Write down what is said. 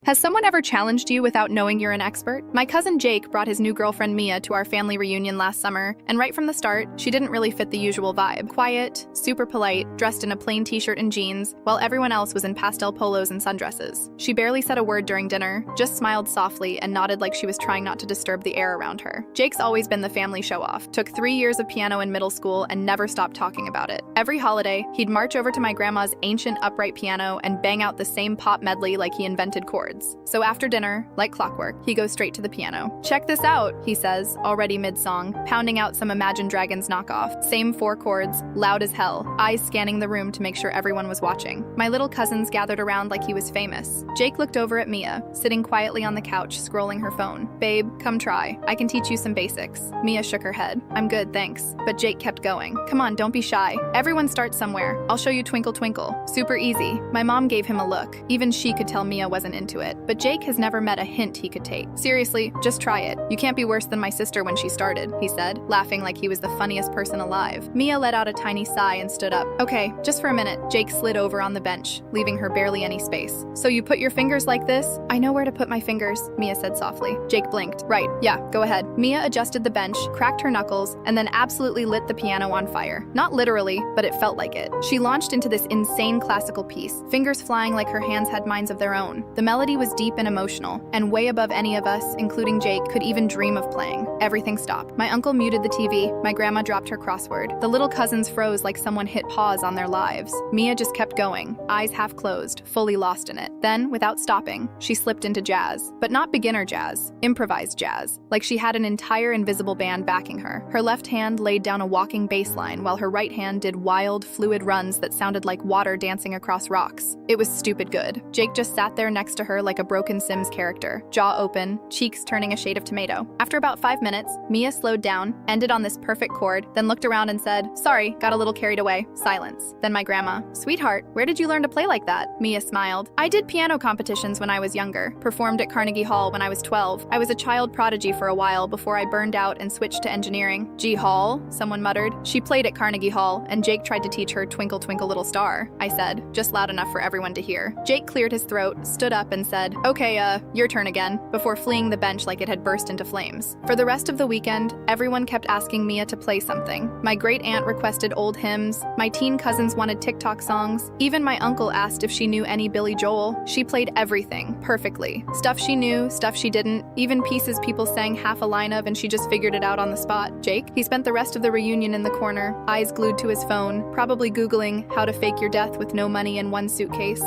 Has someone ever challenged you without knowing you're an expert? My cousin Jake brought his new girlfriend Mia to our family reunion last summer, and right from the start, she didn't really fit the usual vibe. Quiet, super polite, dressed in a plain t-shirt and jeans, while everyone else was in pastel polos and sundresses. She barely said a word during dinner, just smiled softly and nodded like she was trying not to disturb the air around her. Jake's always been the family show-off, took 3 years of piano in middle school and never stopped talking about it. Every holiday, he'd march over to my grandma's ancient upright piano and bang out the same pop medley like he invented chords. So after dinner, like clockwork, he goes straight to the piano. "Check this out," he says, already mid-song, pounding out some Imagine Dragons knockoff. Same 4 chords, loud as hell, eyes scanning the room to make sure everyone was watching. My little cousins gathered around like he was famous. Jake looked over at Mia, sitting quietly on the couch, scrolling her phone. "Babe, come try. I can teach you some basics." Mia shook her head. "I'm good, thanks." But Jake kept going. "Come on, don't be shy. Everyone starts somewhere. I'll show you Twinkle Twinkle. Super easy." My mom gave him a look. Even she could tell Mia wasn't into it. But Jake has never met a hint he could take. "Seriously, just try it. You can't be worse than my sister when she started," he said, laughing like he was the funniest person alive. Mia let out a tiny sigh and stood up. "Okay, just for a minute." Jake slid over on the bench, leaving her barely any space. "So you put your fingers like this?" "I know where to put my fingers," Mia said softly. Jake blinked. "Right, yeah, go ahead." Mia adjusted the bench, cracked her knuckles, and then absolutely lit the piano on fire. Not literally, but it felt like it. She launched into this insane classical piece, fingers flying like her hands had minds of their own. The melody was deep and emotional, and way above any of us, including Jake, could even dream of playing. Everything stopped. My uncle muted the TV, my grandma dropped her crossword. The little cousins froze like someone hit pause on their lives. Mia just kept going, eyes half closed, fully lost in it. Then, without stopping, she slipped into jazz. But not beginner jazz, improvised jazz, like she had an entire invisible band backing her. Her left hand laid down a walking bass line, while her right hand did wild, fluid runs that sounded like water dancing across rocks. It was stupid good. Jake just sat there next to her like a broken Sims character, jaw open, cheeks turning a shade of tomato. After about 5 minutes, Mia slowed down, ended on this perfect chord, then looked around and said, "Sorry, got a little carried away." Silence. Then my grandma, "Sweetheart, where did you learn to play like that?" Mia smiled. "I did piano competitions when I was younger, performed at Carnegie Hall when I was 12. I was a child prodigy for a while before I burned out and switched to engineering." "G Hall?" someone muttered. "She played at Carnegie Hall, and Jake tried to teach her Twinkle Twinkle Little Star," I said, just loud enough for everyone to hear. Jake cleared his throat, stood up and said, "Okay, your turn again," before fleeing the bench like it had burst into flames. For the rest of the weekend, everyone kept asking Mia to play something. My great-aunt requested old hymns, my teen cousins wanted TikTok songs, even my uncle asked if she knew any Billy Joel. She played everything, perfectly. Stuff she knew, stuff she didn't, even pieces people sang half a line of and she just figured it out on the spot. Jake? He spent the rest of the reunion in the corner, eyes glued to his phone, probably Googling how to fake your death with no money in one suitcase.